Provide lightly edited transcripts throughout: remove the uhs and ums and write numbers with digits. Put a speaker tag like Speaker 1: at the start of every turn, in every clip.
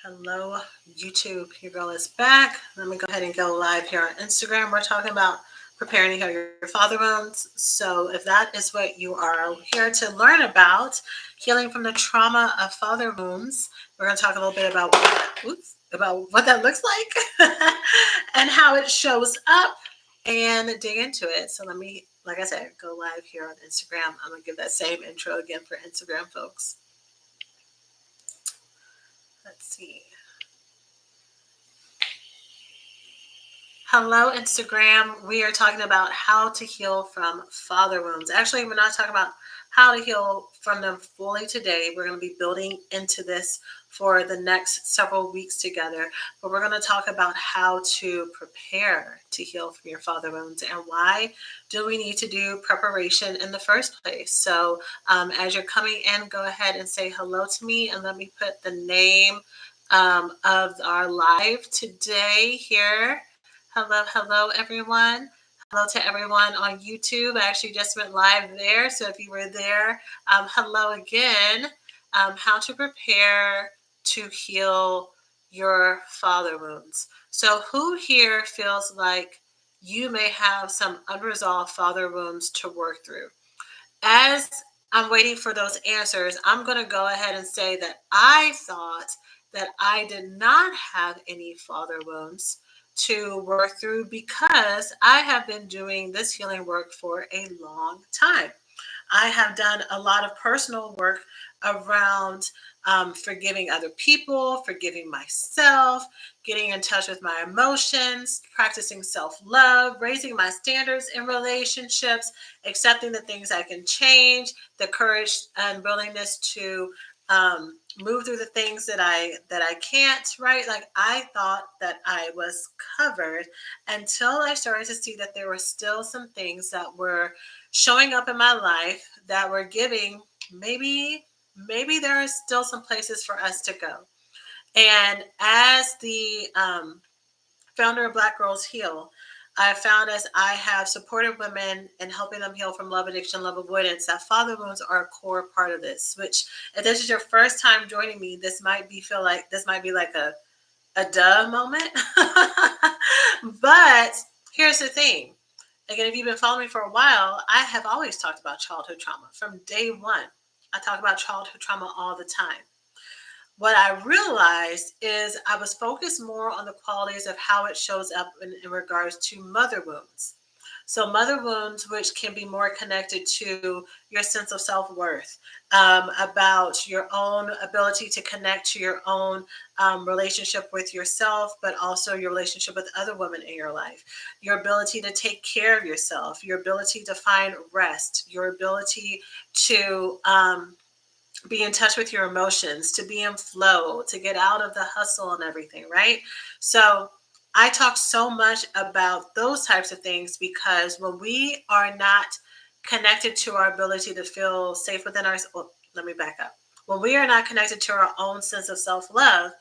Speaker 1: Hello, YouTube. Your girl is back. Let me go ahead and go live here on Instagram. We're talking about preparing to heal your father wounds. So, if that is what you are here to learn about, healing from the trauma of father wounds, we're going to talk a little bit about what that looks like and how it shows up and dig into it. So, let me, like I said, go live here on Instagram. I'm going to give that same intro again for Instagram folks. Let's see. Hello, Instagram. We are talking about how to heal from father wounds. Actually, we're not talking about how to heal from them fully today. We're going to be building into this for the next several weeks together. But we're going to talk about how to prepare to heal from your father wounds and why do we need to do preparation in the first place. So, as you're coming in, go ahead and say hello to me and let me put the name of our live today here. Hello, everyone. Hello to everyone on YouTube. I actually just went live there. So if you were there, hello again. How to prepare to heal your father wounds. So, who here feels like you may have some unresolved father wounds to work through? As I'm waiting for those answers, I'm going to go ahead and say that I thought that I did not have any father wounds to work through because I have been doing this healing work for a long time. I have done a lot of personal work around forgiving other people, forgiving myself, getting in touch with my emotions, practicing self love, raising my standards in relationships, accepting the things I can change, the courage and willingness to move through the things that I can't. Right? Like I thought that I was covered until I started to see that there were still some things that were showing up in my life that were giving maybe there are still some places for us to go. And as the founder of Black Girls Heal, I found as I have supported women and helping them heal from love addiction, love avoidance, that father wounds are a core part of this. Which, if this is your first time joining me, this might be like a duh moment. But here's the thing. Again, if you've been following me for a while, I have always talked about childhood trauma from day one. I talk about childhood trauma all the time. What I realized is I was focused more on the qualities of how it shows up in regards to mother wounds. So, mother wounds, which can be more connected to your sense of self worth, about your own ability to connect to your own relationship with yourself, but also your relationship with other women in your life, your ability to take care of yourself, your ability to find rest, your ability to be in touch with your emotions, to be in flow, to get out of the hustle and everything, right? So I talk so much about those types of things because when we are not connected to our ability to feel safe within our, well, let me back up. When we are not connected to our own sense of self love,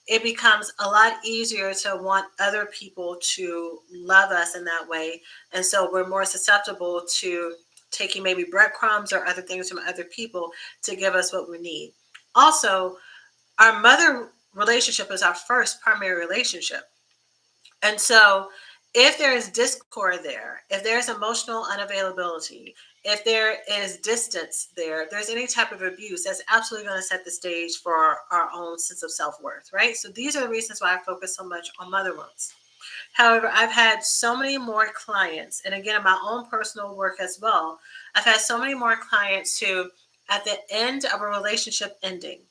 Speaker 1: it becomes a lot easier to want other people to love us in that way. And so we're more susceptible to taking maybe breadcrumbs or other things from other people to give us what we need. Also, our mother relationship is our first primary relationship. And so, if there is discord there, if there's emotional unavailability, if there is distance there, if there's any type of abuse, that's absolutely going to set the stage for our own sense of self worth, right? So, these are the reasons why I focus so much on mother wounds. However, I've had so many more clients, and again, in my own personal work as well, I've had so many more clients who, at the end of a relationship ending,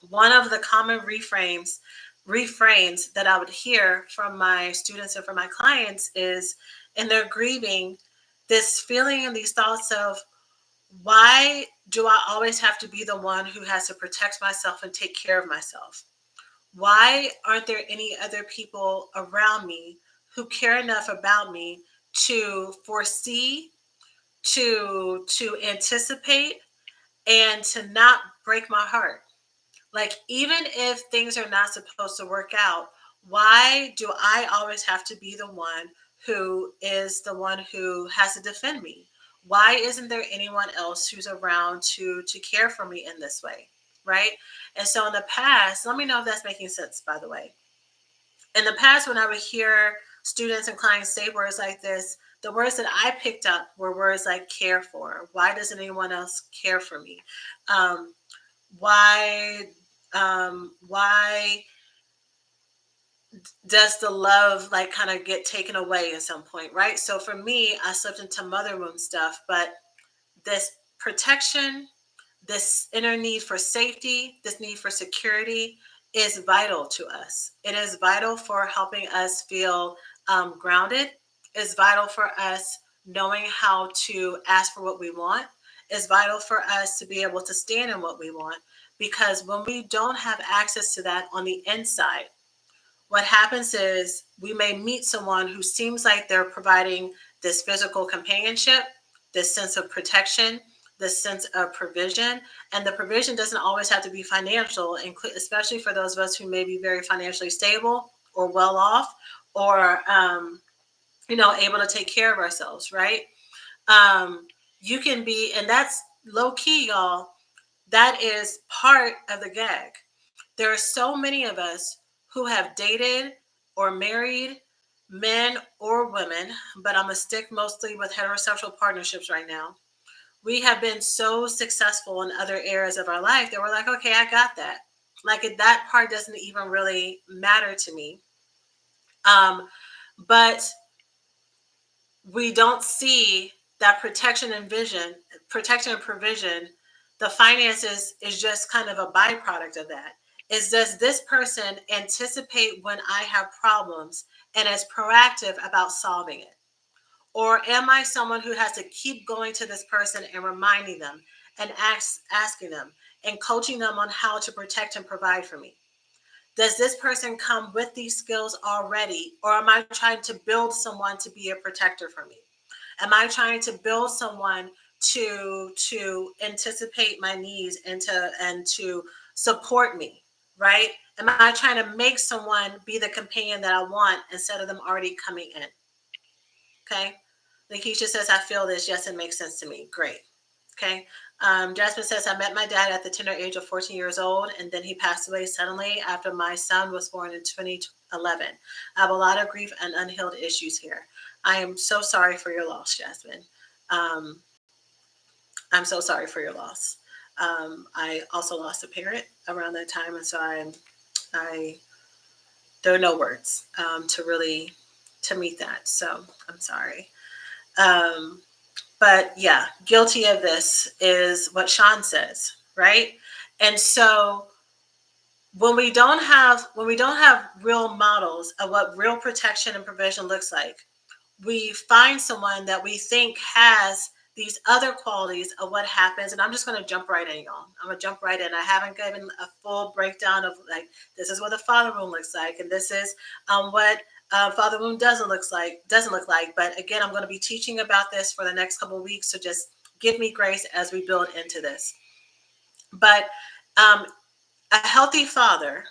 Speaker 1: one of the common refrains that I would hear from my students and from my clients is in their grieving, this feeling and these thoughts of why do I always have to be the one who has to protect myself and take care of myself? Why aren't there any other people around me who care enough about me to foresee, to anticipate, and to not break my heart? Like, even if things are not supposed to work out, why do I always have to be the one who is the one who has to defend me? Why isn't there anyone else who's around to care for me in this way? right? And so in the past, let me know if that's making sense, by the way. In the past, when I would hear students and clients say words like this, the words that I picked up were words like care for. Why doesn't anyone else care for me? Um, why why does the love like kind of get taken away at some point, right? So for me, I slipped into mother wound stuff, but this protection, this inner need for safety, this need for security is vital to us. It is vital for helping us feel grounded. It's vital for us knowing how to ask for what we want. It's vital for us to be able to stand in what we want. Because when we don't have access to that on the inside, what happens is we may meet someone who seems like they're providing this physical companionship, this sense of protection, this sense of provision. And the provision doesn't always have to be financial, especially for those of us who may be very financially stable or well off, or able to take care of ourselves, right? You can be, and that's low key, y'all. That is part of the gag. There are so many of us who have dated or married men or women, but I'm going to stick mostly with heterosexual partnerships right now. We have been so successful in other areas of our life that we're like, okay, I got that. Like that part doesn't even really matter to me. But we don't see that protection and provision. The finances is just kind of a byproduct of that. Is, does this person anticipate when I have problems and is proactive about solving it? Or am I someone who has to keep going to this person and reminding them and asking them and coaching them on how to protect and provide for me? Does this person come with these skills already? Or am I trying to build someone to be a protector for me? Am I trying to build someone to anticipate my needs and to support me, right? Am I trying to make someone be the companion that I want instead of them already coming in? Okay. Lakeisha says, I feel this. Yes, it makes sense to me. Great. Okay. Jasmine says, I met my dad at the tender age of 14 years old, and then he passed away suddenly after my son was born in 2011. I have a lot of grief and unhealed issues here. I am so sorry for your loss, Jasmine. Um, I'm so sorry for your loss. I also lost a parent around that time, and so I there are no words to really to meet that. So I'm sorry. Um, but yeah, guilty of this is what Sean says, right? And so when we don't have real models of what real protection and provision looks like, we find someone that we think has these other qualities of what happens. And I'm just going to jump right in, y'all. I'm going to jump right in. I haven't given a full breakdown of like, this is what a father wound looks like. And this is what father wound doesn't look like. But again, I'm going to be teaching about this for the next couple of weeks. So just give me grace as we build into this. But a healthy father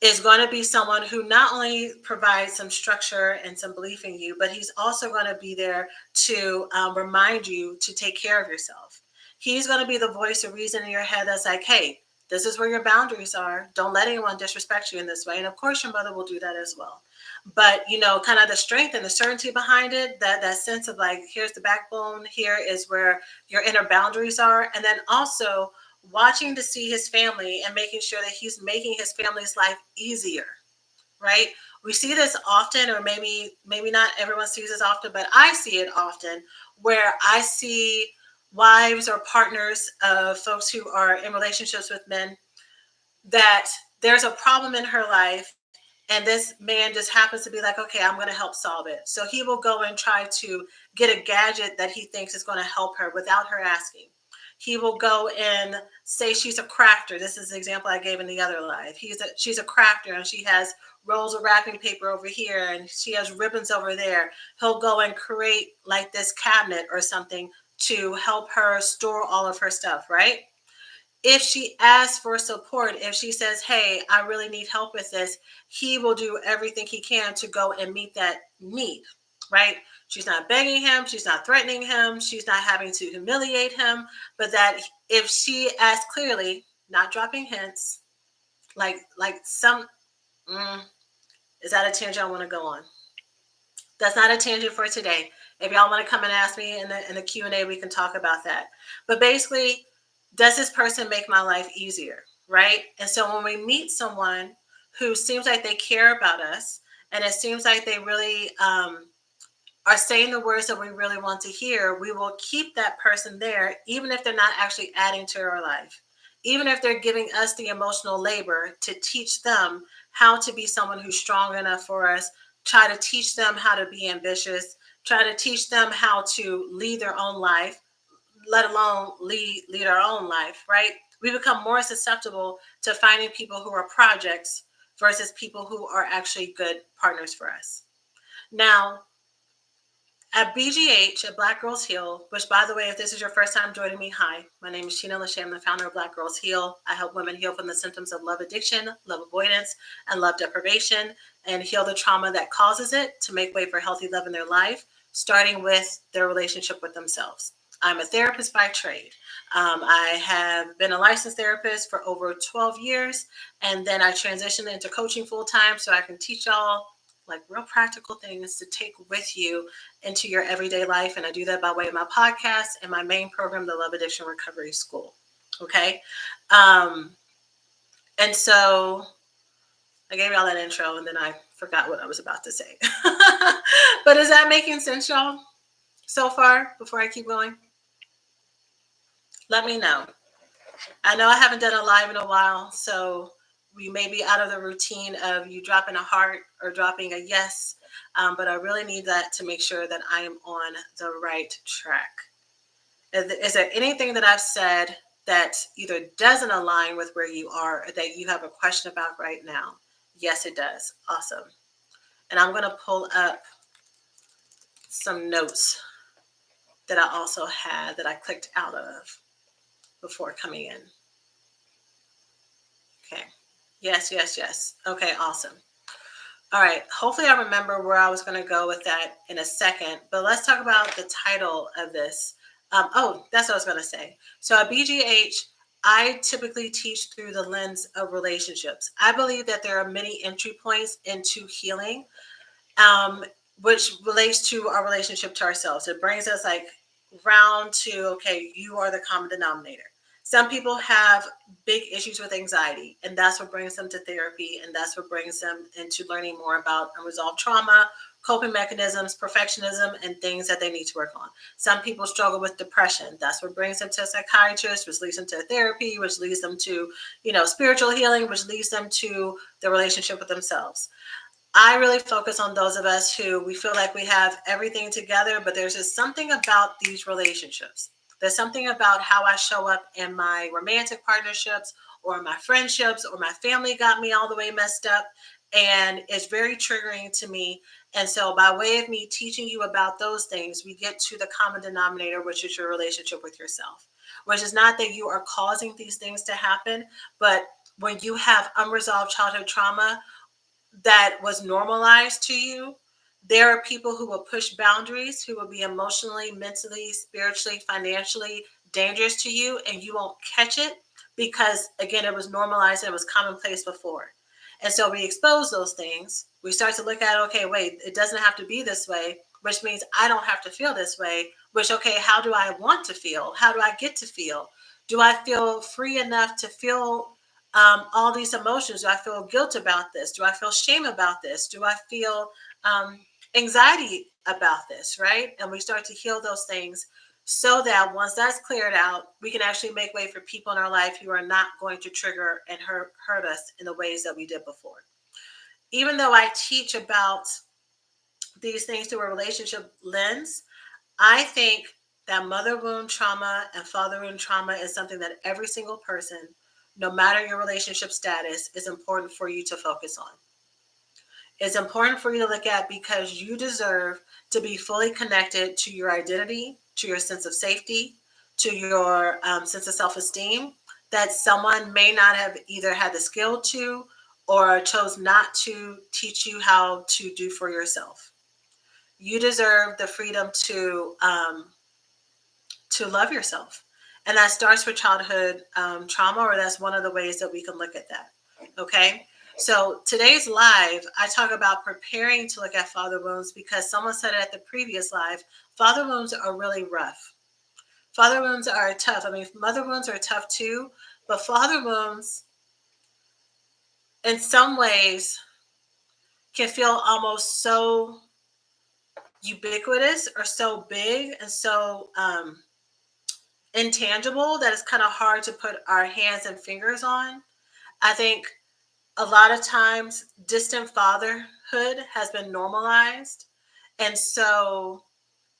Speaker 1: is going to be someone who not only provides some structure and some belief in you, but he's also going to be there to remind you to take care of yourself. He's going to be the voice of reason in your head that's like, hey, this is where your boundaries are. Don't let anyone disrespect you in this way. And of course, your mother will do that as well. But, kind of the strength and the certainty behind it, that sense of like, here's the backbone, here is where your inner boundaries are. And then also, watching to see his family and making sure that he's making his family's life easier, right? We see this often, or maybe not everyone sees this often, but I see it often, where I see wives or partners of folks who are in relationships with men, that there's a problem in her life, and this man just happens to be like, okay, I'm going to help solve it. So he will go and try to get a gadget that he thinks is going to help her without her asking. He will go and say she's a crafter. This is the example I gave in the other life. She's a crafter, and she has rolls of wrapping paper over here, and she has ribbons over there. He'll go and create like this cabinet or something to help her store all of her stuff, right? If she asks for support, if she says, hey, I really need help with this, he will do everything he can to go and meet that need, right? She's not begging him. She's not threatening him. She's not having to humiliate him. But that if she asks clearly, not dropping hints, like some. Mm, is that a tangent I want to go on? That's not a tangent for today. If y'all want to come and ask me in the Q&A, we can talk about that. But basically, does this person make my life easier, right? And so when we meet someone who seems like they care about us, and it seems like they really are saying the words that we really want to hear, we will keep that person there, even if they're not actually adding to our life. Even if they're giving us the emotional labor to teach them how to be someone who's strong enough for us, try to teach them how to be ambitious, try to teach them how to lead their own life, let alone lead our own life, right? We become more susceptible to finding people who are projects versus people who are actually good partners for us. Now, at BGH, at Black Girls Heal, which, by the way, if this is your first time joining me, hi, my name is Sheena Lachey. I'm the founder of Black Girls Heal. I help women heal from the symptoms of love addiction, love avoidance, and love deprivation, and heal the trauma that causes it to make way for healthy love in their life, starting with their relationship with themselves. I'm a therapist by trade. I have been a licensed therapist for over 12 years, and then I transitioned into coaching full time so I can teach y'all like real practical things to take with you into your everyday life. And I do that by way of my podcast and my main program, the Love Addiction Recovery School. Okay. And so I gave y'all that intro and then I forgot what I was about to say. But is that making sense, y'all, so far before I keep going? Let me know. I know I haven't done a live in a while, so we may be out of the routine of you dropping a heart or dropping a yes, but I really need that to make sure that I am on the right track. Is there anything that I've said that either doesn't align with where you are or that you have a question about right now? Yes, it does. Awesome. And I'm going to pull up some notes that I also had that I clicked out of before coming in. Okay. Yes, yes, yes. Okay, awesome. All right. Hopefully I remember where I was going to go with that in a second, but let's talk about the title of this. That's what I was going to say. So at BGH, I typically teach through the lens of relationships. I believe that there are many entry points into healing, which relates to our relationship to ourselves. It brings us like round to, okay, you are the common denominator. Some people have big issues with anxiety, and that's what brings them to therapy, and that's what brings them into learning more about unresolved trauma, coping mechanisms, perfectionism, and things that they need to work on. Some people struggle with depression. That's what brings them to a psychiatrist, which leads them to therapy, which leads them to, spiritual healing, which leads them to the relationship with themselves. I really focus on those of us who we feel like we have everything together, but there's just something about these relationships. There's something about how I show up in my romantic partnerships or my friendships or my family got me all the way messed up. And it's very triggering to me. And so, by way of me teaching you about those things, we get to the common denominator, which is your relationship with yourself, which is not that you are causing these things to happen, but when you have unresolved childhood trauma, that was normalized to you, there are people who will push boundaries, who will be emotionally, mentally, spiritually, financially dangerous to you, and you won't catch it because, again, it was normalized and it was commonplace before. And so we expose those things. We start to look at, okay, wait, it doesn't have to be this way, which means I don't have to feel this way, which, okay, how do I want to feel? How do I get to feel? Do I feel free enough to feel all these emotions? Do I feel guilt about this? Do I feel shame about this? Do I feel anxiety about this? Right? And we start to heal those things so that once that's cleared out, we can actually make way for people in our life who are not going to trigger and hurt us in the ways that we did before. Even though I teach about these things through a relationship lens, I think that mother wound trauma and father wound trauma is something that every single person, no matter your relationship status, is important for you to focus on. It's important for you to look at because you deserve to be fully connected to your identity, to your sense of safety, to your sense of self-esteem that someone may not have either had the skill to or chose not to teach you how to do for yourself. You deserve the freedom to love yourself. And that starts with childhood trauma, or that's one of the ways that we can look at that. Okay. So today's live, I talk about preparing to look at father wounds because someone said it at the previous live. Father wounds are really rough. Father wounds are tough. I mean, mother wounds are tough too, but father wounds, in some ways, can feel almost so ubiquitous or so big and so intangible that it's kind of hard to put our hands and fingers on. I think a lot of times distant fatherhood has been normalized. And so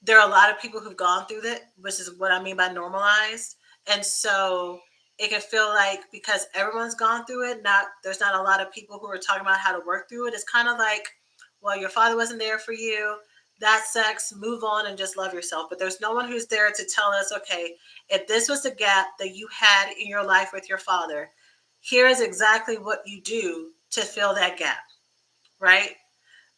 Speaker 1: there are a lot of people who've gone through that, which is what I mean by normalized. And so it can feel like because everyone's gone through it, there's not a lot of people who are talking about how to work through it. It's kind of like, well, your father wasn't there for you. That sucks. Move on and just love yourself. But there's no one who's there to tell us, okay, if this was a gap that you had in your life with your father, here is exactly what you do to fill that gap, right?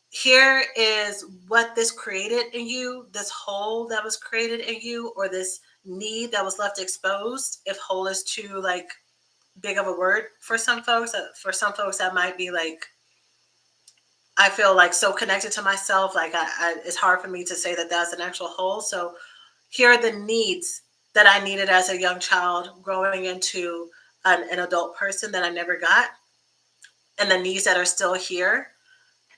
Speaker 1: Here is what this created in you, this hole that was created in you, or this need that was left exposed. If whole is too like big of a word for some folks, that might be like, I feel like so connected to myself, like it's hard for me to say that that's an actual whole. So here are the needs that I needed as a young child growing into an adult person that I never got, and the needs that are still here.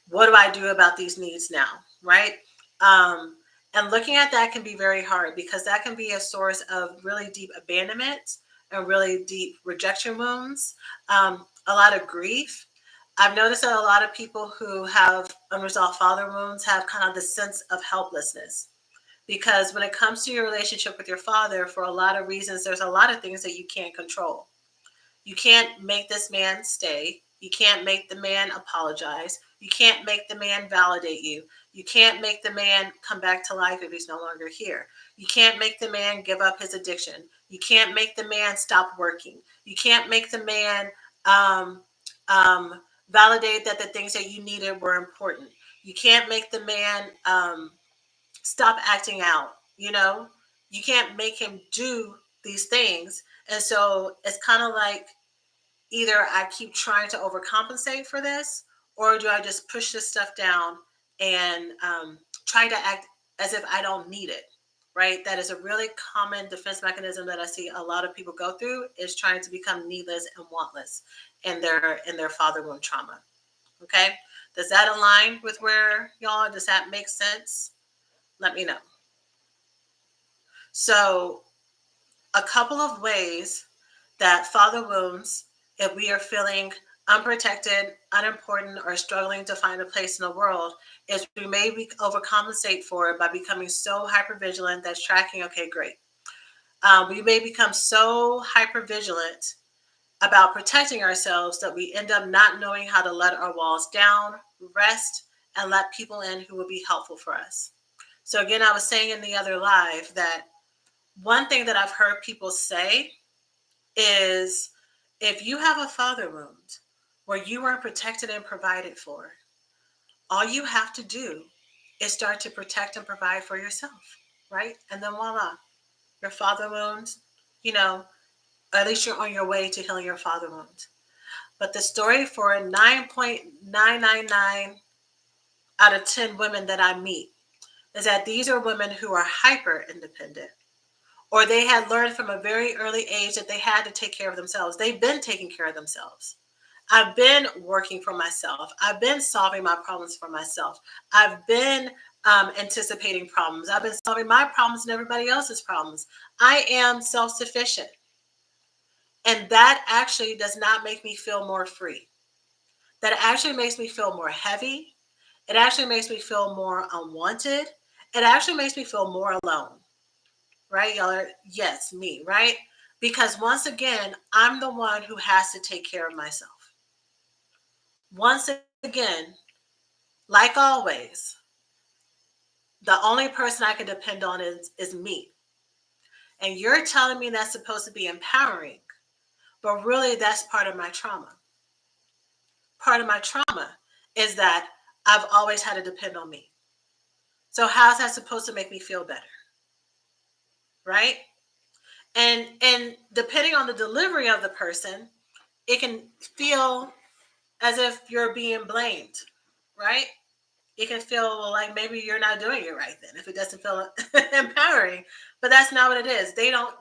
Speaker 1: What do I do about these needs now, right? Um, and looking at that can be very hard because that can be a source of really deep abandonment and really deep rejection wounds, a lot of grief. I've noticed that a lot of people who have unresolved father wounds have kind of the sense of helplessness because when it comes to your relationship with your father, for a lot of reasons, there's a lot of things that you can't control. You can't make this man stay. You can't make the man apologize. You can't make the man validate you. You can't make the man come back to life if he's no longer here. You can't make the man give up his addiction. You can't make the man stop working. You can't make the man um, um, validate that the things that you needed were important. You can't make the man stop acting out. You know, you can't make him do these things. And so it's kind of like either I keep trying to overcompensate for this, or do I just push this stuff down and try to act as if I don't need it, right? That is a really common defense mechanism that I see a lot of people go through, is trying to become needless and wantless in their father wound trauma. Okay, does that align with where y'all? Does that make sense? Let me know. So, a couple of ways that father wounds, if we are feeling unprotected, unimportant, or struggling to find a place in the world, is we may overcompensate for it by becoming so hypervigilant that's tracking, okay, great. We may become so hypervigilant about protecting ourselves that we end up not knowing how to let our walls down, rest, and let people in who will be helpful for us. So again, I was saying in the other live that one thing that I've heard people say is, if you have a father wound where you weren't protected and provided for, all you have to do is start to protect and provide for yourself, right? And then voila, your father wound, you know, at least you're on your way to healing your father wound. But the story for 9.999 out of 10 women that I meet is that these are women who are hyper independent, or they had learned from a very early age that they had to take care of themselves. They've been taking care of themselves. I've been working for myself. I've been solving my problems for myself. I've been anticipating problems. I've been solving my problems and everybody else's problems. I am self-sufficient. And that actually does not make me feel more free. That actually makes me feel more heavy. It actually makes me feel more unwanted. It actually makes me feel more alone. Right? Y'all are, yes, me, right? Because once again, I'm the one who has to take care of myself. Once again, like always, the only person I can depend on is me. And you're telling me that's supposed to be empowering, but really that's part of my trauma. Part of my trauma is that I've always had to depend on me. So how's that supposed to make me feel better? Right? And depending on the delivery of the person, it can feel as if you're being blamed, right? It can feel like maybe you're not doing it right then if it doesn't feel empowering. But that's not what it is. They don't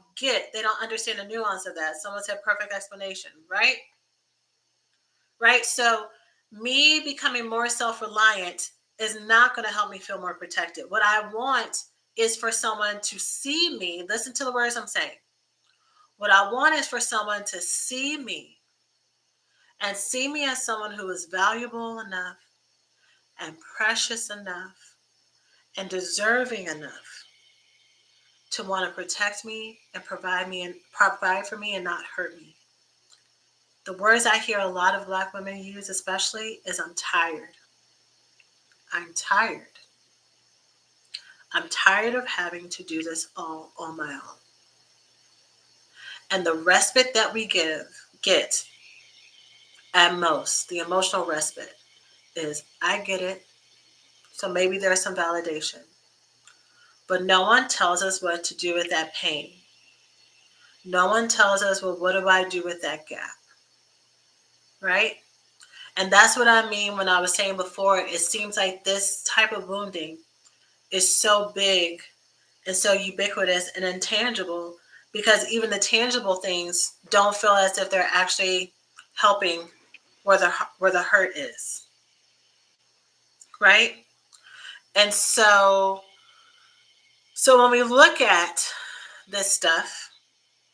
Speaker 1: understand the nuance of that. Someone said perfect explanation, right? Right? So me becoming more self-reliant is not going to help me feel more protected. What I want is for someone to see me, listen to the words I'm saying. What I want is for someone to see me and see me as someone who is valuable enough and precious enough and deserving enough to want to protect me and provide for me and not hurt me. The words I hear a lot of Black women use, especially, is I'm tired. I'm tired. I'm tired of having to do this all on my own. And the respite that we get at most, the emotional respite, is I get it. So maybe there's some validation. But no one tells us what to do with that pain. No one tells us, well, what do I do with that gap? Right? And that's what I mean when I was saying before, it seems like this type of wounding is so big and so ubiquitous and intangible because even the tangible things don't feel as if they're actually helping where the hurt is. Right? And so when we look at this stuff,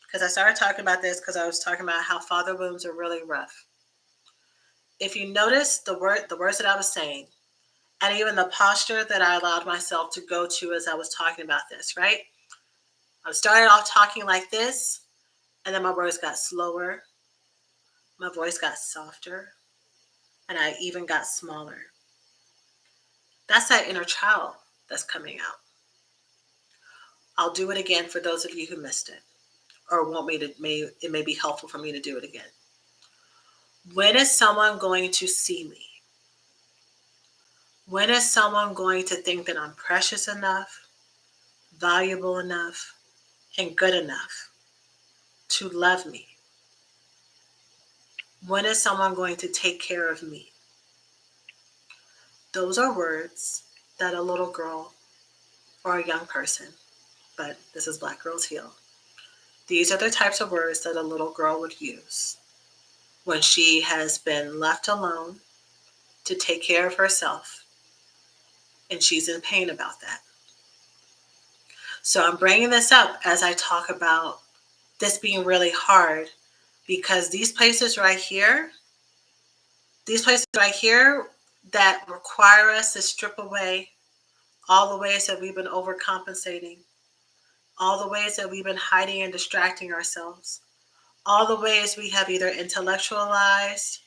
Speaker 1: because I started talking about this because I was talking about how father wounds are really rough. If you notice the words that I was saying, and even the posture that I allowed myself to go to as I was talking about this, right? I started off talking like this, and then my words got slower, my voice got softer, and I even got smaller. That's that inner child that's coming out. I'll do it again for those of you who missed it or it may be helpful for me to do it again. When is someone going to see me? When is someone going to think that I'm precious enough, valuable enough, and good enough to love me? When is someone going to take care of me? Those are words that a little girl or a young person, but this is Black Girls Heal. These are the types of words that a little girl would use when she has been left alone to take care of herself and she's in pain about that. So I'm bringing this up as I talk about this being really hard because these places right here that require us to strip away all the ways that we've been overcompensating, all the ways that we've been hiding and distracting ourselves, all the ways we have either intellectualized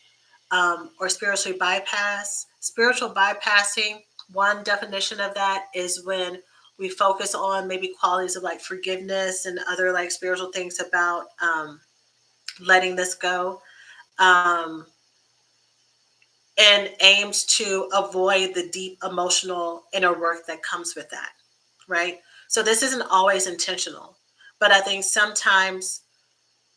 Speaker 1: or spiritually bypassed. Spiritual bypassing, one definition of that is when we focus on maybe qualities of like forgiveness and other like spiritual things about letting this go. And aims to avoid the deep emotional inner work that comes with that, right? So this isn't always intentional, but I think sometimes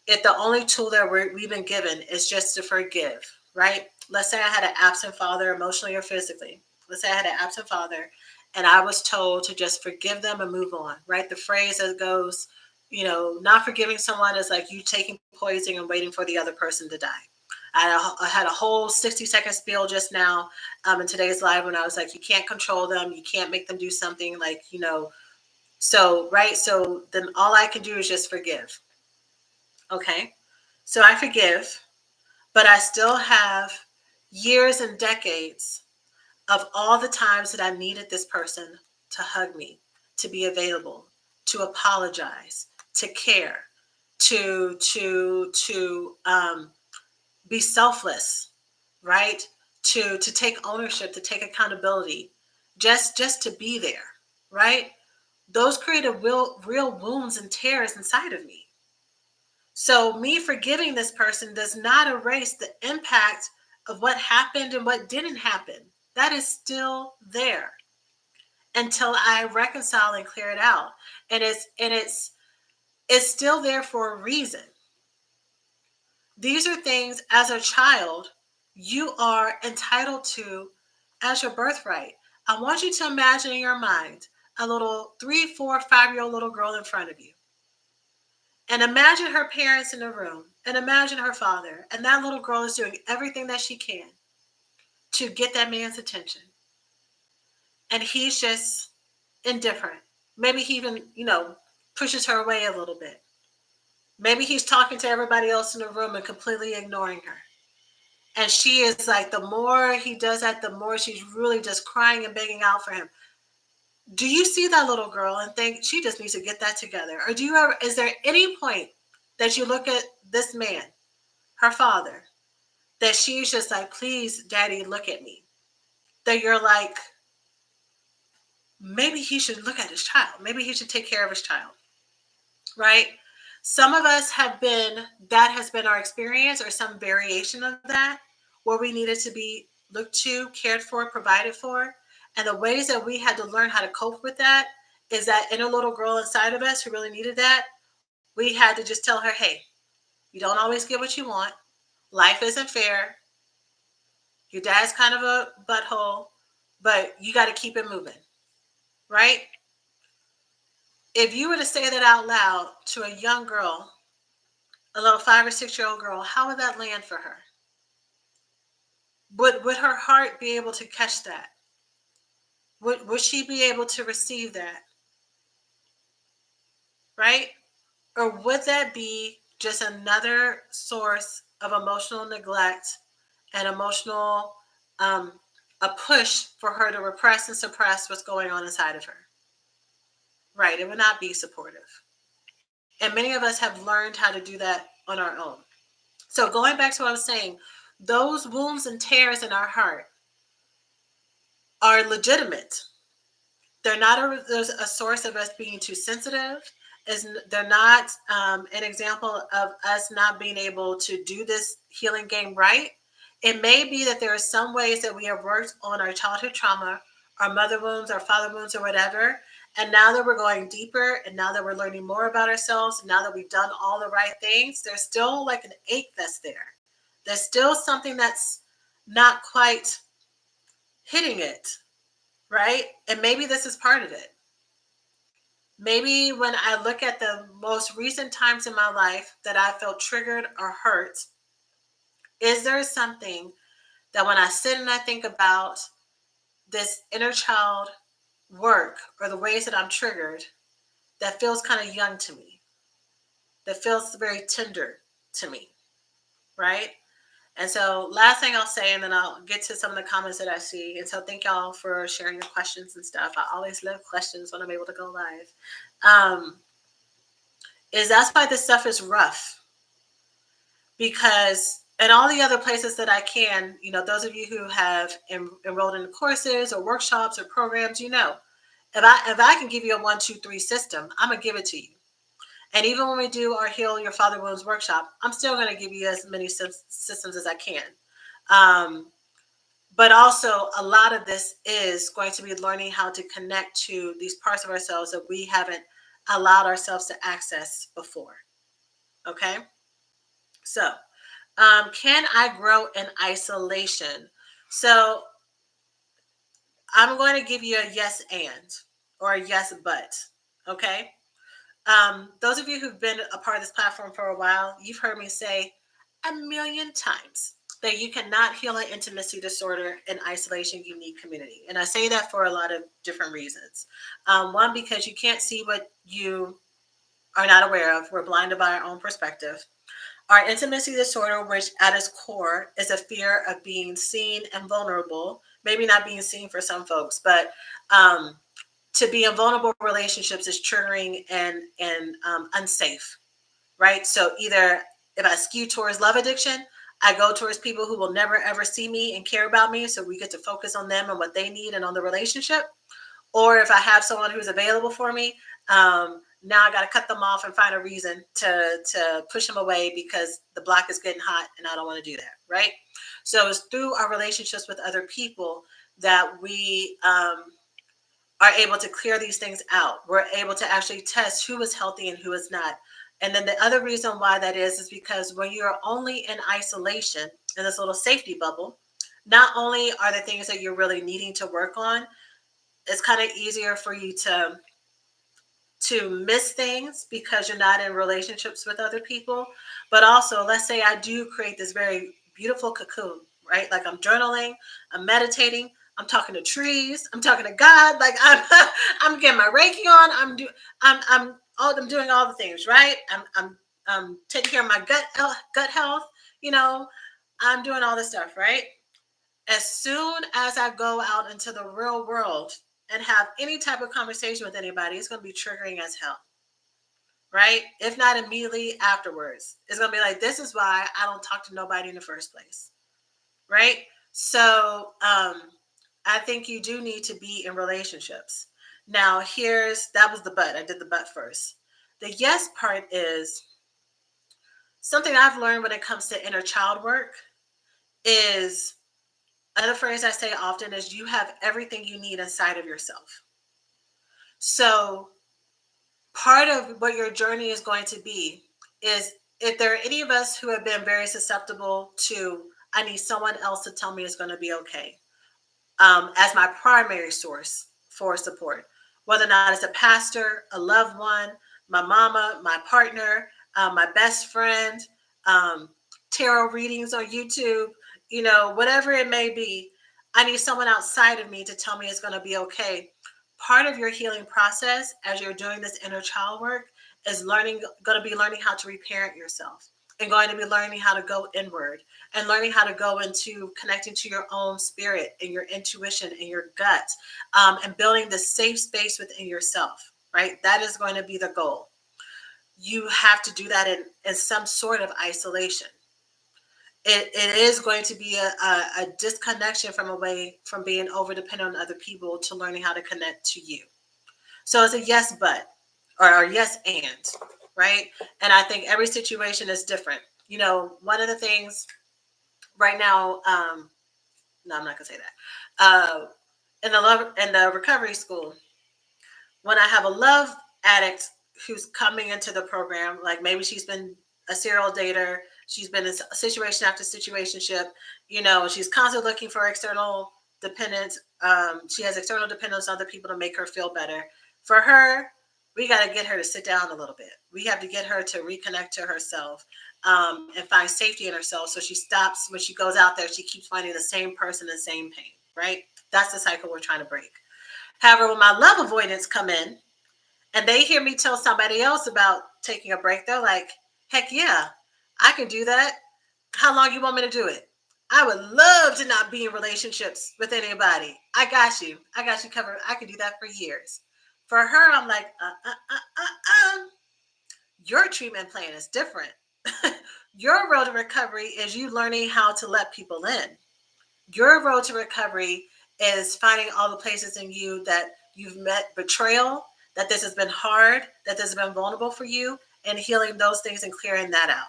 Speaker 1: if the only tool that we've been given is just to forgive, right? Let's say I had an absent father emotionally or physically. Let's say I had an absent father and I was told to just forgive them and move on, right? The phrase that goes, not forgiving someone is like you taking poison and waiting for the other person to die. I had a whole 60-second spiel just now in today's live when I was like, you can't control them. You can't make them do something like, So, right. So then all I can do is just forgive. Okay. So I forgive, but I still have years and decades of all the times that I needed this person to hug me, to be available, to apologize, to care, to be selfless, right? To take ownership, to take accountability, just to be there, right? Those created real wounds and tears inside of me. So me forgiving this person does not erase the impact of what happened and what didn't happen. That is still there until I reconcile and clear it out. And it's It's still there for a reason. These are things as a child you are entitled to as your birthright. I want you to imagine in your mind a little 3, 4, 5-year-old little girl in front of you. And imagine her parents in the room, and imagine her father. And that little girl is doing everything that she can to get that man's attention. And he's just indifferent. Maybe he even, pushes her away a little bit. Maybe he's talking to everybody else in the room and completely ignoring her. And she is like, the more he does that, the more she's really just crying and begging out for him. Do you see that little girl and think she just needs to get that together? Or is there any point that you look at this man, her father, that she's just like, please, daddy, look at me? That you're like, maybe he should look at his child. Maybe he should take care of his child, right? Some of us that has been our experience or some variation of that, where we needed to be looked to, cared for, provided for. And the ways that we had to learn how to cope with that is that inner little girl inside of us who really needed that, we had to just tell her, hey, you don't always get what you want. Life isn't fair. Your dad's kind of a butthole, but you got to keep it moving, right? If you were to say that out loud to a young girl, a little 5 or 6-year-old girl, how would that land for her? Would her heart be able to catch that? Would she be able to receive that? Right? Or would that be just another source of emotional neglect and emotional a push for her to repress and suppress what's going on inside of her? Right? It would not be supportive. And many of us have learned how to do that on our own. So going back to what I was saying, those wounds and tears in our heart are legitimate. They're not a source of us being too sensitive. They're not an example of us not being able to do this healing game right. It may be that there are some ways that we have worked on our childhood trauma, our mother wounds, our father wounds, or whatever. And now that we're going deeper, and now that we're learning more about ourselves, now that we've done all the right things, there's still like an ache that's there. There's still something that's not quite hitting it, right? And maybe this is part of it. Maybe when I look at the most recent times in my life that I felt triggered or hurt, is there something that when I sit and I think about this inner child work or the ways that I'm triggered, that feels kind of young to me, that feels very tender to me, right? And so last thing I'll say, and then I'll get to some of the comments that I see. And so thank y'all for sharing your questions and stuff. I always love questions when I'm able to go live. Is that's why this stuff is rough. Because in all the other places that I can, those of you who have enrolled in courses or workshops or programs, if I can give you a 1, 2, 3 system, I'm going to give it to you. And even when we do our Heal Your Father Wounds workshop, I'm still going to give you as many systems as I can. But also, a lot of this is going to be learning how to connect to these parts of ourselves that we haven't allowed ourselves to access before. Okay? So, can I grow in isolation? So, I'm going to give you a yes and or a yes but. Okay? Those of you who've been a part of this platform for a while, you've heard me say a million times that you cannot heal an intimacy disorder in isolation. You need community. And I say that for a lot of different reasons. One, because you can't see what you are not aware of. We're blinded by our own perspective. Our intimacy disorder, which at its core is a fear of being seen and vulnerable, maybe not being seen for some folks, but to be in vulnerable relationships is triggering and unsafe, right? So either if I skew towards love addiction, I go towards people who will never, ever see me and care about me. So we get to focus on them and what they need and on the relationship. Or if I have someone who's available for me, now I got to cut them off and find a reason to push them away because the block is getting hot and I don't want to do that, right? So it's through our relationships with other people that we are able to clear these things out. We're able to actually test who is healthy and who is not. And then the other reason why that is because when you're only in isolation in this little safety bubble, not only are the things that you're really needing to work on, it's kind of easier for you to miss things because you're not in relationships with other people. But also, let's say I do create this very beautiful cocoon, right? Like I'm journaling, I'm meditating, I'm talking to trees, I'm talking to God, like I'm getting my Reiki on, I'm doing all the things, right? I'm taking care of my gut health, you know, I'm doing all this stuff, right? As soon as I go out into the real world and have any type of conversation with anybody, it's going to be triggering as hell, right? If not immediately afterwards, it's going to be like, this is why I don't talk to nobody in the first place, right? So I think you do need to be in relationships. Now, that was the but. I did the but first. The yes part is something I've learned when it comes to inner child work is another phrase I say often is you have everything you need inside of yourself. So part of what your journey is going to be is if there are any of us who have been very susceptible to, I need someone else to tell me it's going to be okay, as my primary source for support, whether or not it's a pastor, a loved one, my mama, my partner, my best friend, um, tarot readings on YouTube, whatever it may be. I need someone outside of me to tell me it's going to be okay. Part of your healing process as you're doing this inner child work is going to be learning how to reparent yourself and going to be learning how to go inward and learning how to go into connecting to your own spirit and your intuition and your gut, and building the safe space within yourself, right? That is going to be the goal. You have to do that in some sort of isolation. It is going to be a disconnection from being over dependent on other people to learning how to connect to you. So it's a yes, but, or yes, and, right? And I think every situation is different. One of the things right now, no, I'm not gonna say that. In the recovery school, when I have a love addict who's coming into the program, like maybe she's been a serial dater, she's been in situation after situationship, she's constantly looking for external dependence. She has external dependence on other people to make her feel better. For her, we got to get her to sit down a little bit. We have to get her to reconnect to herself, and find safety in herself. So she stops when she goes out there. She keeps finding the same person, the same pain. Right? That's the cycle we're trying to break. However, when my love avoidance come in, and they hear me tell somebody else about taking a break, they're like, "Heck yeah, I can do that. How long you want me to do it? I would love to not be in relationships with anybody. I got you. I got you covered. I can do that for years." For her, I'm like, your treatment plan is different. Your road to recovery is you learning how to let people in. Your road to recovery is finding all the places in you that you've met betrayal, that this has been hard, that this has been vulnerable for you, and healing those things and clearing that out.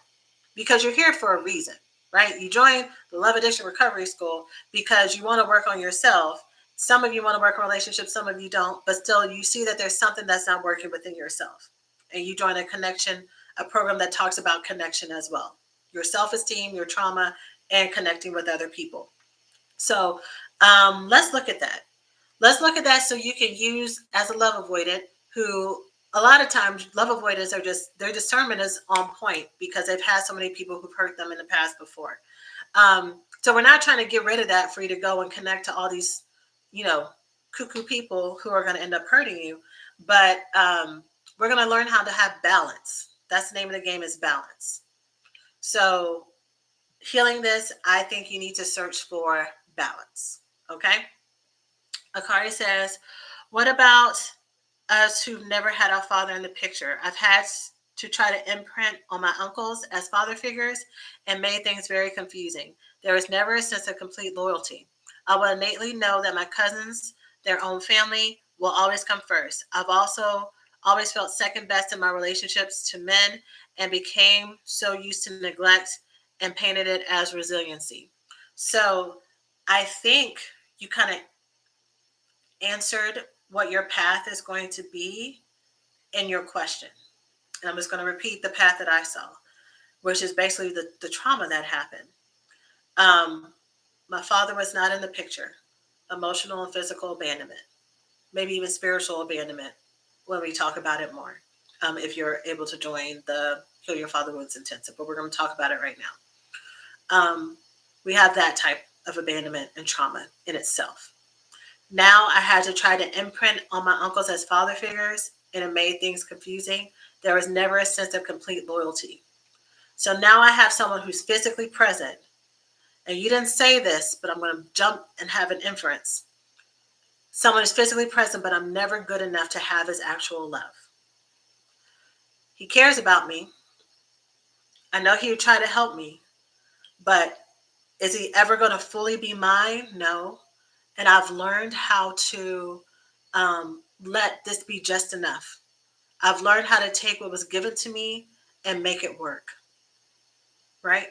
Speaker 1: Because you're here for a reason, right? You joined the Love Addiction Recovery School because you want to work on yourself. Some of you want to work on relationships, some of you don't, but still you see that there's something that's not working within yourself. And you join a program that talks about connection as well. Your self-esteem, your trauma, and connecting with other people. So let's look at that. Let's look at that so you can use as a love avoidant who a lot of times love avoidants are just their discernment is on point because they've had so many people who've hurt them in the past before. So we're not trying to get rid of that for you to go and connect to all these, cuckoo people who are going to end up hurting you. But we're going to learn how to have balance. That's the name of the game is balance. So healing this, I think you need to search for balance. Okay. Akari says, what about us who've never had our father in the picture? I've had to try to imprint on my uncles as father figures and made things very confusing. There was never a sense of complete loyalty. I will innately know that my cousins, their own family, will always come first. I've also always felt second best in my relationships to men and became so used to neglect and painted it as resiliency. So I think you kind of answered what your path is going to be in your question. And I'm just going to repeat the path that I saw, which is basically the trauma that happened. Um, my father was not in the picture. Emotional and physical abandonment, maybe even spiritual abandonment when we talk about it more. If you're able to join the Heal Your Father Wounds Intensive, but we're going to talk about it right now. We have that type of abandonment and trauma in itself. Now I had to try to imprint on my uncles as father figures, and it made things confusing. There was never a sense of complete loyalty. So now I have someone who's physically present, and you didn't say this, but I'm going to jump and have an inference. Someone is physically present, but I'm never good enough to have his actual love. He cares about me. I know he would try to help me, but is he ever going to fully be mine? No. And I've learned how to let this be just enough. I've learned how to take what was given to me and make it work. Right?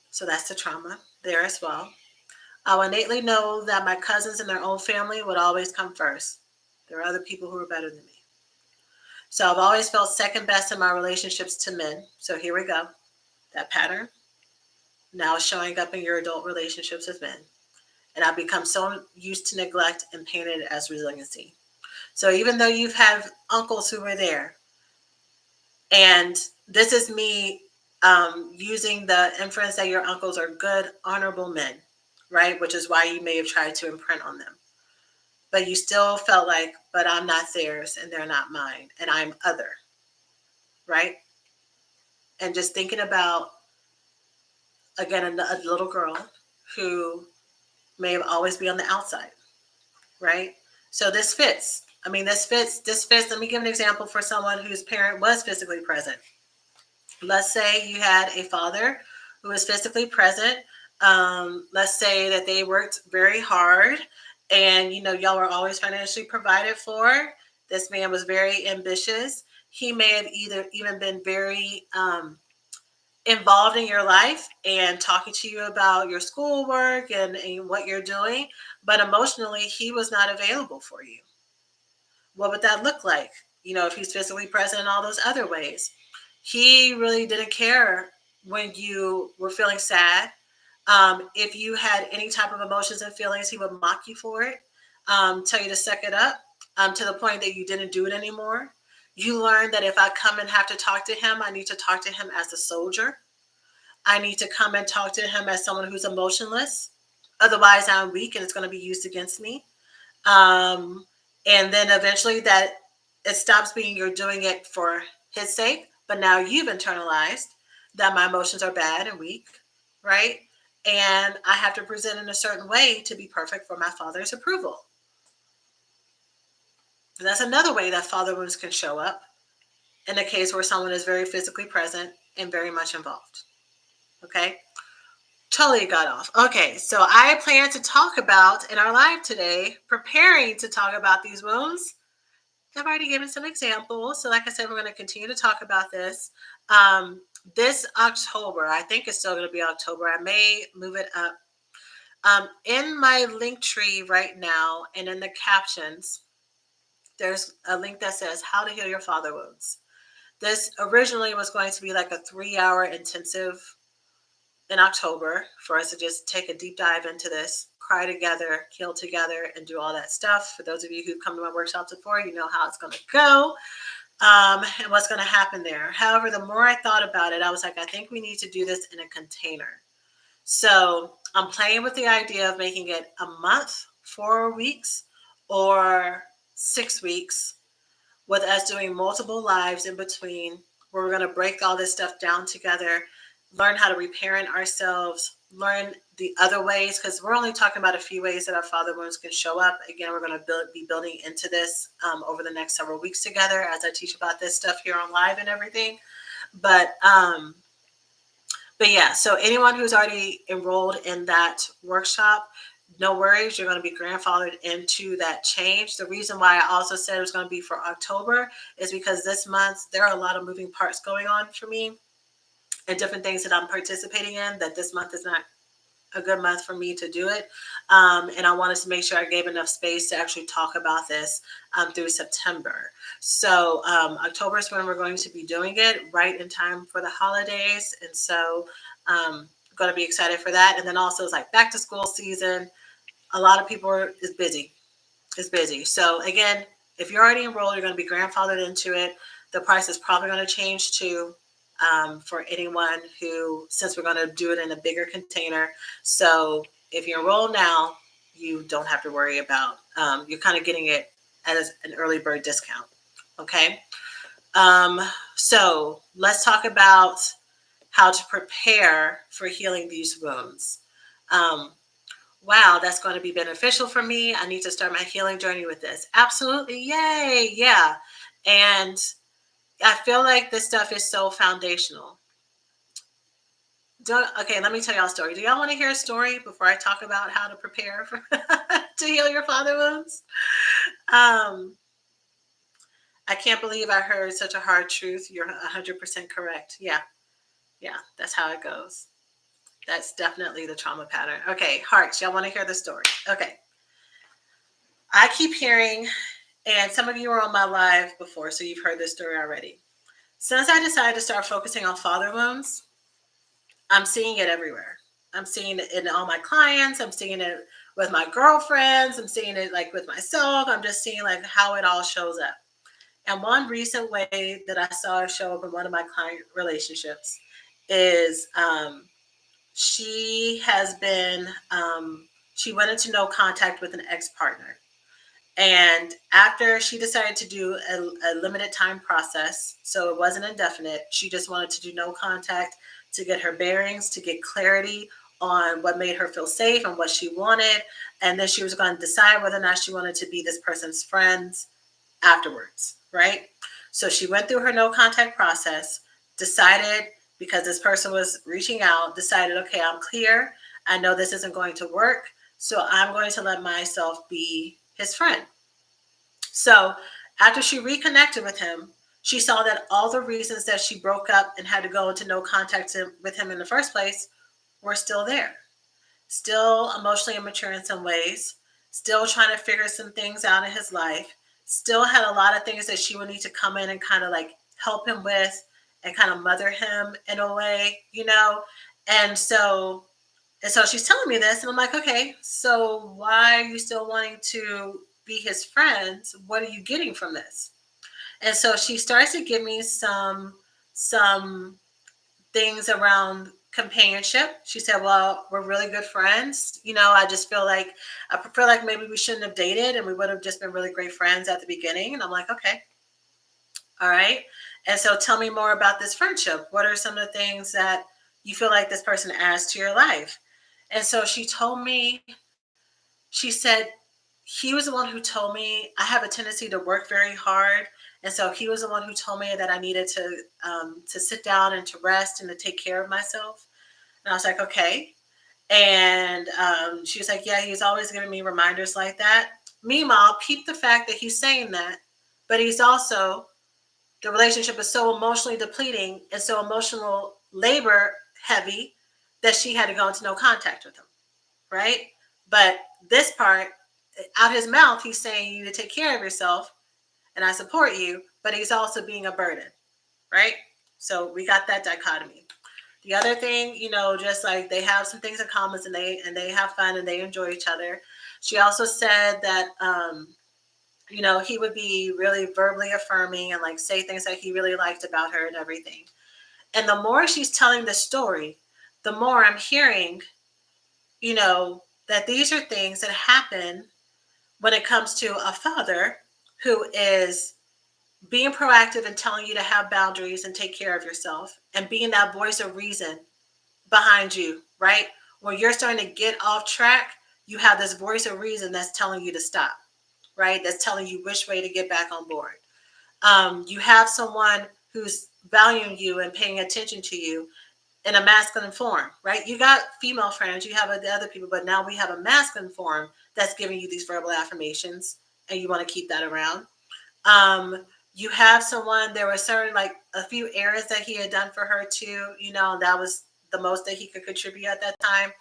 Speaker 1: So that's the trauma there as well. I will innately know that my cousins and their own family would always come first. There are other people who are better than me. So I've always felt second best in my relationships to men. So here we go. That pattern now is showing up in your adult relationships with men. And I've become so used to neglect and painted it as resiliency. So even though you've had uncles who were there, and this is me using the inference that your uncles are good, honorable men, right? Which is why you may have tried to imprint on them. But you still felt like, but I'm not theirs and they're not mine and I'm other, right? And just thinking about, again, a little girl who may have always been on the outside, right? So this fits. I mean, this fits. Let me give an example for someone whose parent was physically present. Let's say you had a father who was physically present. Let's say that they worked very hard and, y'all were always financially provided for. This man was very ambitious. He may have even been very involved in your life and talking to you about your schoolwork and what you're doing, but emotionally, he was not available for you. What would that look like? If he's physically present in all those other ways. He really didn't care when you were feeling sad. If you had any type of emotions and feelings, he would mock you for it, tell you to suck it up, to the point that you didn't do it anymore. You learned that if I come and have to talk to him, I need to talk to him as a soldier. I need to come and talk to him as someone who's emotionless. Otherwise, I'm weak and it's going to be used against me. And then eventually that it stops being you're doing it for his sake, but now you've internalized that my emotions are bad and weak, right? And I have to present in a certain way to be perfect for my father's approval. And that's another way that father wounds can show up in a case where someone is very physically present and very much involved. Okay? Totally got off. Okay, so I plan to talk about in our live today, preparing to talk about these wounds. I've already given some examples. So like I said, we're going to continue to talk about this. This October, I think it's still going to be October. I may move it up. In my link tree right now and in the captions, there's a link that says How to Heal Your Father Wounds. This originally was going to be like a 3-hour intensive in October for us to just take a deep dive into this, cry together, heal together, and do all that stuff. For those of you who've come to my workshops before, you know how it's going to go and what's going to happen there. However, the more I thought about it, I was like, I think we need to do this in a container. So I'm playing with the idea of making it a month, 4 weeks, or 6 weeks, with us doing multiple lives in between, where we're going to break all this stuff down together, learn how to reparent ourselves, learn the other ways, because we're only talking about a few ways that our father wounds can show up. Again, we're going to be building into this over the next several weeks together as I teach about this stuff here on live and everything. But yeah, so anyone who's already enrolled in that workshop, no worries, you're going to be grandfathered into that change. The reason why I also said it was going to be for October is because this month there are a lot of moving parts going on for me and different things that I'm participating in that this month is not a good month for me to do it. And I wanted to make sure I gave enough space to actually talk about this through September. So October is when we're going to be doing it, right in time for the holidays. And so going to be excited for that. And then also it's like back to school season. A lot of people is busy. Is busy. So again, if you're already enrolled, you're going to be grandfathered into it. The price is probably going to change too for anyone who, since we're going to do it in a bigger container. So if you enroll now, you don't have to worry about, you're kind of getting it as an early bird discount. Okay. Um, so let's talk about how to prepare for healing these wounds. Um, wow, that's going to be beneficial for me. I need to start my healing journey with this. Absolutely. Yay. Yeah. And I feel like this stuff is so foundational. Okay, let me tell y'all a story. Do y'all want to hear a story before I talk about how to prepare for to heal your father wounds? Um, I can't believe I heard such a hard truth. You're 100% correct. Yeah, yeah, that's how it goes. That's definitely the trauma pattern. Okay, hearts, y'all want to hear the story? Okay. I keep hearing, and some of you were on my live before, so you've heard this story already. Since I decided to start focusing on father wounds, I'm seeing it everywhere. I'm seeing it in all my clients. I'm seeing it with my girlfriends. I'm seeing it like with myself. I'm just seeing like how it all shows up. And one recent way that I saw it show up in one of my client relationships is she has been, she went into no contact with an ex partner. And after she decided to do a limited time process, so it wasn't indefinite, she just wanted to do no contact to get her bearings, to get clarity on what made her feel safe and what she wanted. And then she was going to decide whether or not she wanted to be this person's friends afterwards, right? So she went through her no contact process, decided because this person was reaching out, decided, okay, I'm clear. I know this isn't going to work. So I'm going to let myself be his friend. So after she reconnected with him, she saw that all the reasons that she broke up and had to go into no contact with him in the first place were still there. Still emotionally immature in some ways, still trying to figure some things out in his life, still had a lot of things that she would need to come in and kind of like help him with and kind of mother him in a way, you know? And so she's telling me this, and I'm like, okay, so why are you still wanting to be his friends? What are you getting from this? And so she starts to give me some things around companionship. She said, well, we're really good friends. You know, I just feel like maybe we shouldn't have dated and we would have just been really great friends at the beginning. And I'm like, okay, all right. And so tell me more about this friendship. What are some of the things that you feel like this person adds to your life? And so she told me, she said, he was the one who told me I have a tendency to work very hard. And so he was the one who told me that I needed to sit down and to rest and to take care of myself. And I was like, okay. And she was like, yeah, he's always giving me reminders like that. Meanwhile, peep the fact that he's saying that, but he's also, the relationship is so emotionally depleting and so emotional labor heavy that she had to go into no contact with him. Right. But this part, out his mouth, he's saying you need to take care of yourself and I support you, but he's also being a burden. Right. So we got that dichotomy. The other thing, you know, just like they have some things in common and they have fun and they enjoy each other. She also said that you know, he would be really verbally affirming and like say things that he really liked about her and everything. And the more she's telling the story, the more I'm hearing, you know, that these are things that happen when it comes to a father who is being proactive and telling you to have boundaries and take care of yourself and being that voice of reason behind you, right? When you're starting to get off track, you have this voice of reason that's telling you to stop, right? That's telling you which way to get back on board. You have someone who's valuing you and paying attention to you in a masculine form, right? You got female friends, you have the other people, but now we have a masculine form that's giving you these verbal affirmations, and you want to keep that around. You have someone, there were certain, like a few errands that he had done for her too, you know, that was the most that he could contribute at that time.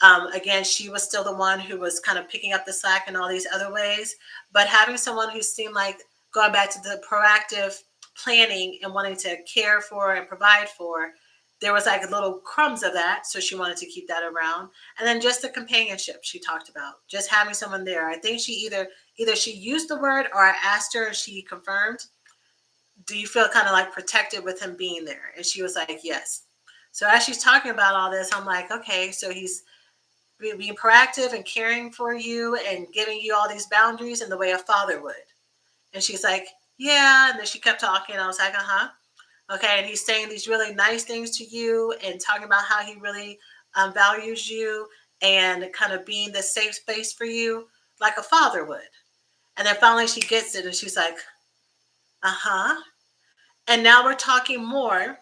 Speaker 1: Again, she was still the one who was kind of picking up the slack in all these other ways. But having someone who seemed like, going back to the proactive planning and wanting to care for and provide for, there was like little crumbs of that. So she wanted to keep that around. And then just the companionship she talked about, just having someone there. I think she either she used the word, or I asked her and she confirmed, do you feel kind of like protected with him being there? And she was like, yes. So as she's talking about all this, I'm like, okay, so he's being proactive and caring for you and giving you all these boundaries in the way a father would. And she's like, yeah. And then she kept talking. I was like, uh-huh. Okay. And he's saying these really nice things to you and talking about how he really values you and kind of being the safe space for you like a father would. And then finally she gets it and she's like, uh-huh. And now we're talking more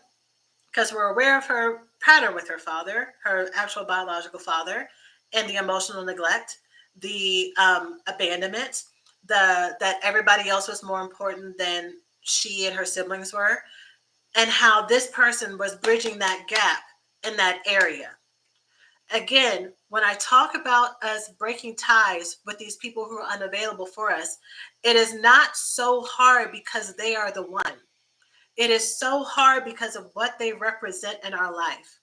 Speaker 1: because we're aware of her pattern with her father, her actual biological father, and the emotional neglect, the abandonment, the that everybody else was more important than she and her siblings were, and how this person was bridging that gap in that area. Again, when I talk about us breaking ties with these people who are unavailable for us, it is not so hard because they are the one. It is so hard because of what they represent in our life.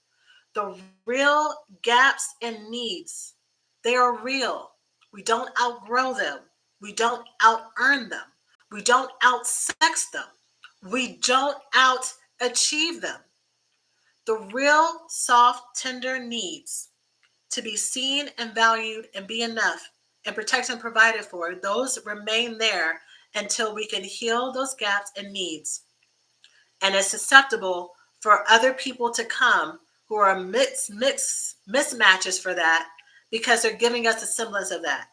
Speaker 1: The real gaps and needs, they are real. We don't outgrow them. We don't out earn them. We don't outsex them. We don't out achieve them. The real soft, tender needs to be seen and valued and be enough and protected and provided for, those remain there until we can heal those gaps and needs, and is susceptible for other people to come who are mismatches for that, because they're giving us a semblance of that.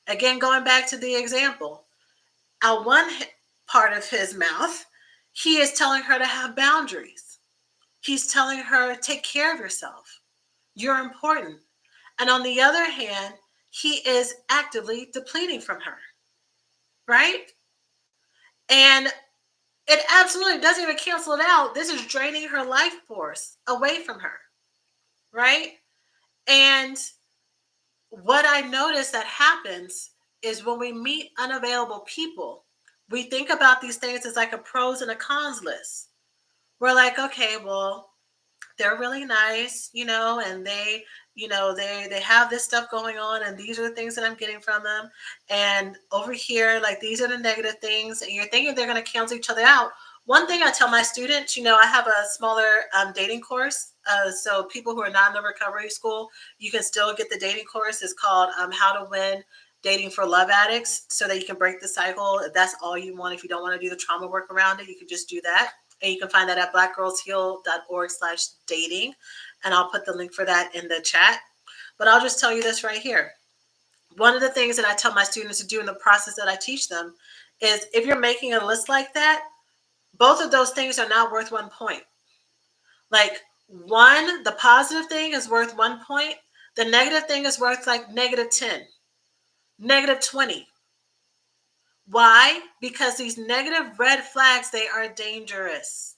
Speaker 1: Again, going back to the example, out one part of his mouth, he is telling her to have boundaries. He's telling her, take care of yourself. You're important. And on the other hand, he is actively depleting from her, right? And it absolutely doesn't even cancel it out. This is draining her life force away from her, right? And what I notice that happens is when we meet unavailable people, we think about these things as like a pros and a cons list. We're like, okay, well, they're really nice, and they have this stuff going on, and these are the things that I'm getting from them. And over here, like, these are the negative things, and you're thinking they're going to cancel each other out. One thing I tell my students, I have a smaller dating course. So people who are not in the recovery school, you can still get the dating course. It's called How to Win Dating for Love Addicts, so that you can break the cycle. If that's all you want, if you don't want to do the trauma work around it, you can just do that. And you can find that at blackgirlsheal.org/dating. And I'll put the link for that in the chat. But I'll just tell you this right here. One of the things that I tell my students to do in the process that I teach them is, if you're making a list like that, both of those things are not worth 1 point. Like, one, the positive thing is worth 1 point. The negative thing is worth like -10, -20. Why? Because these negative red flags, they are dangerous.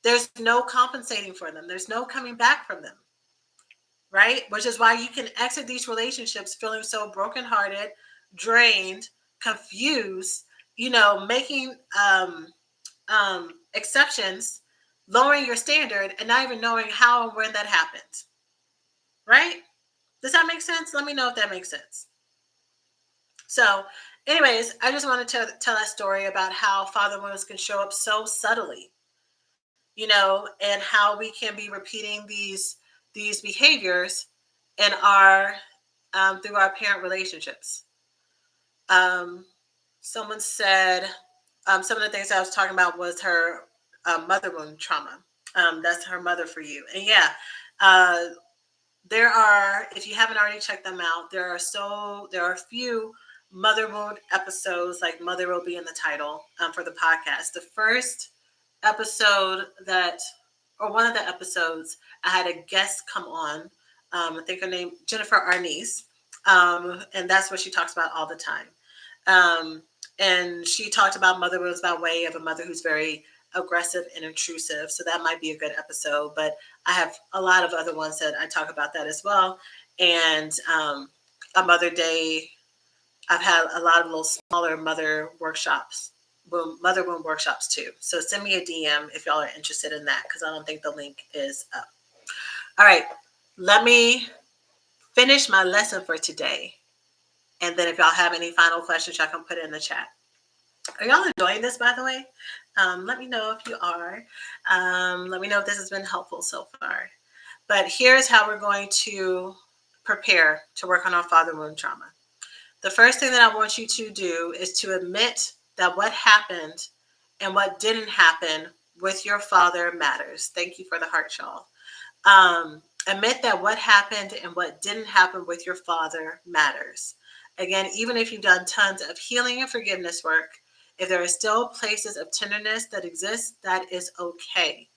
Speaker 1: There's no compensating for them. There's no coming back from them, right? Which is why you can exit these relationships feeling so brokenhearted, drained, confused, making exceptions, lowering your standard, and not even knowing how and when that happens, right? Does that make sense? Let me know if that makes sense. So, anyways, I just wanted to tell that story about how father wounds can show up so subtly, and how we can be repeating these behaviors in our through our parent relationships. Someone said some of the things I was talking about was her mother wound trauma. That's her mother for you, and yeah. There are, if you haven't already checked them out, there are a few mother wound episodes, like mother will be in the title for the podcast. The first episode one of the episodes, I had a guest come on. I think her name, Jennifer Arnice. And that's what she talks about all the time. And she talked about mother wounds by way of a mother who's very aggressive and intrusive. So that might be a good episode. But I have a lot of other ones that I talk about that as well. And a Mother Day, I've had a lot of little smaller mother wound workshops too. So send me a DM if y'all are interested in that, because I don't think the link is up. All right, let me finish my lesson for today. And then if y'all have any final questions, y'all can put it in the chat. Are y'all enjoying this, by the way? Let me know if you are. Let me know if this has been helpful so far. But here's how we're going to prepare to work on our father wound trauma. The first thing that I want you to do is to admit that what happened and what didn't happen with your father matters. Thank you for the heart, y'all. Admit that what happened and what didn't happen with your father matters. Again, even if you've done tons of healing and forgiveness work, if there are still places of tenderness that exist, that is okay.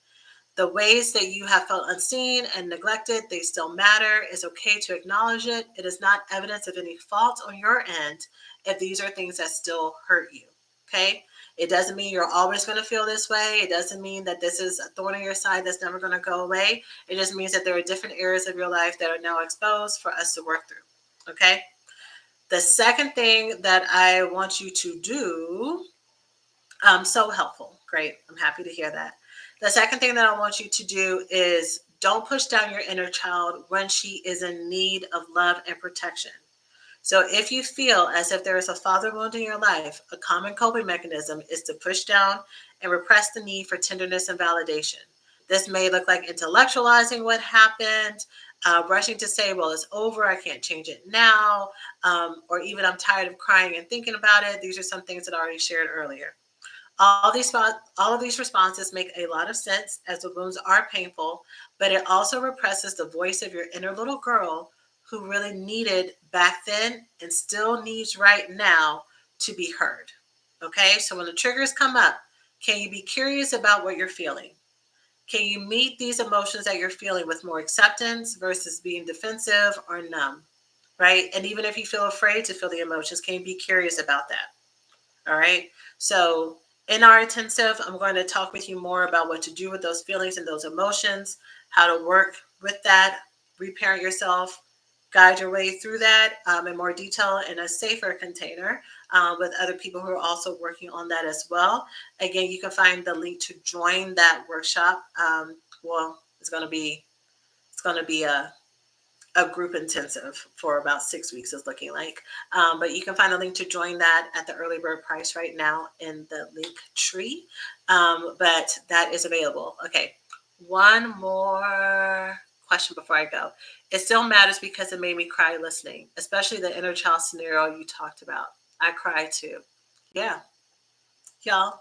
Speaker 1: The ways that you have felt unseen and neglected, they still matter. It's okay to acknowledge it. It is not evidence of any fault on your end if these are things that still hurt you. Okay? It doesn't mean you're always going to feel this way. It doesn't mean that this is a thorn in your side that's never going to go away. It just means that there are different areas of your life that are now exposed for us to work through. Okay? The second thing that I want you to do, so helpful. Great. I'm happy to hear that. The second thing that I want you to do is don't push down your inner child when she is in need of love and protection. So if you feel as if there is a father wound in your life, a common coping mechanism is to push down and repress the need for tenderness and validation. This may look like intellectualizing what happened, rushing to say, well, it's over, I can't change it now, or even I'm tired of crying and thinking about it. These are some things that I already shared earlier. All of these responses make a lot of sense as the wounds are painful, but it also represses the voice of your inner little girl who really needed back then and still needs right now to be heard. Okay, so when the triggers come up, can you be curious about what you're feeling? Can you meet these emotions that you're feeling with more acceptance versus being defensive or numb? Right? And even if you feel afraid to feel the emotions, can you be curious about that? All right. So in our intensive, I'm going to talk with you more about what to do with those feelings and those emotions, how to work with that, reparent yourself, guide your way through that in more detail in a safer container with other people who are also working on that as well. Again, you can find the link to join that workshop. It's going to be a group intensive for about 6 weeks is looking like. But you can find a link to join that at the early bird price right now in the link tree. But that is available. Okay, one more question before I go. It still matters because it made me cry listening, especially the inner child scenario you talked about. I cried too. Yeah, y'all.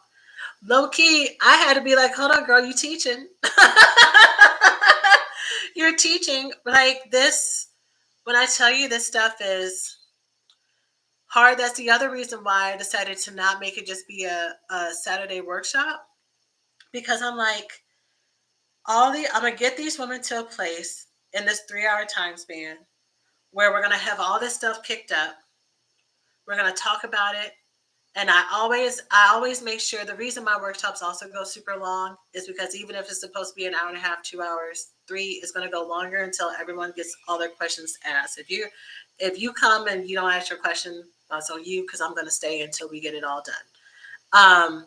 Speaker 1: Low key, I had to be like, hold on, girl, you teaching. You're teaching like this. When I tell you this stuff is hard, that's the other reason why I decided to not make it just be a Saturday workshop. Because I'm like, I'm gonna get these women to a place in this 3-hour time span where we're gonna have all this stuff kicked up. We're gonna talk about it. And I always make sure the reason my workshops also go super long is because even if it's supposed to be an hour and a half, 2 hours, 3 is going to go longer until everyone gets all their questions asked. If you come and you don't ask your question, that's on you because I'm going to stay until we get it all done.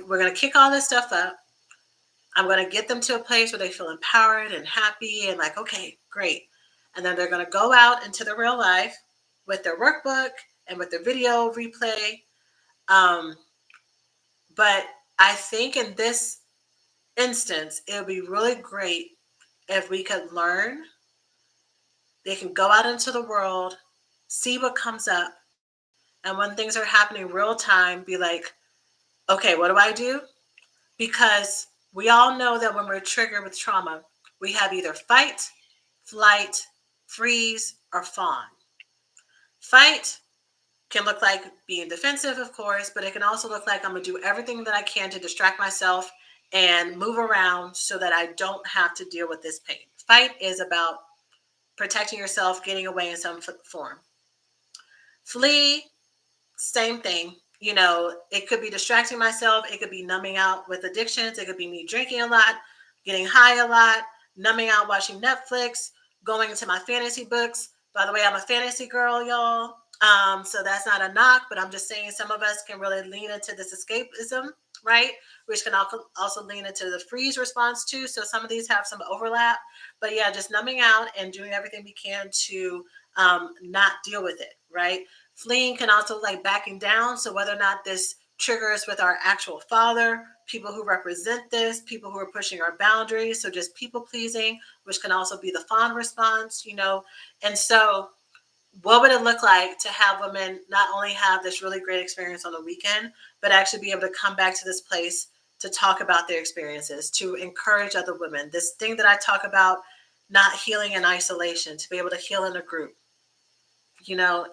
Speaker 1: We're going to kick all this stuff up. I'm going to get them to a place where they feel empowered and happy and like, okay, great. And then they're going to go out into the real life with their workbook and with their video replay. But I think in this instance, it would be really great if we could learn. They can go out into the world, see what comes up, and when things are happening real time, be like, okay, what do I do? Because we all know that when we're triggered with trauma, we have either fight, flight, freeze, or fawn. Fight can look like being defensive, of course, but it can also look like I'm going to do everything that I can to distract myself and move around so that I don't have to deal with this pain. Fight is about protecting yourself, getting away in some form. Flee, same thing. It could be distracting myself. It could be numbing out with addictions. It could be me drinking a lot, getting high a lot, numbing out watching Netflix, going into my fantasy books. By the way, I'm a fantasy girl, y'all. So that's not a knock, but I'm just saying some of us can really lean into this escapism, right? Which can also lean into the freeze response too. So some of these have some overlap. But yeah, just numbing out and doing everything we can to not deal with it, right? Fleeing can also like backing down. So whether or not this triggers with our actual father, people who represent this, people who are pushing our boundaries. So just people pleasing, which can also be the fawn response. And so what would it look like to have women not only have this really great experience on the weekend, but actually be able to come back to this place to talk about their experiences, to encourage other women? This thing that I talk about, not healing in isolation, to be able to heal in a group,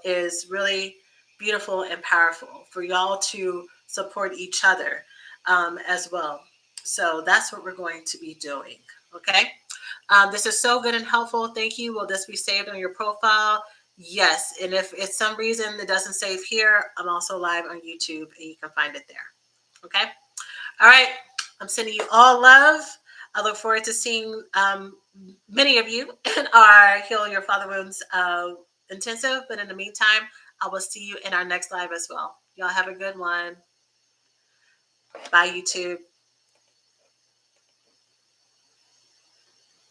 Speaker 1: is really beautiful and powerful for y'all to support each other as well. So that's what we're going to be doing. Okay. This is so good and helpful. Thank you. Will this be saved on your profile? Yes. And if it's some reason it doesn't save here, I'm also live on YouTube and you can find it there. Okay. All right. I'm sending you all love. I look forward to seeing many of you in our Heal Your Father Wounds intensive. But in the meantime, I will see you in our next live as well. Y'all have a good one. Bye, YouTube.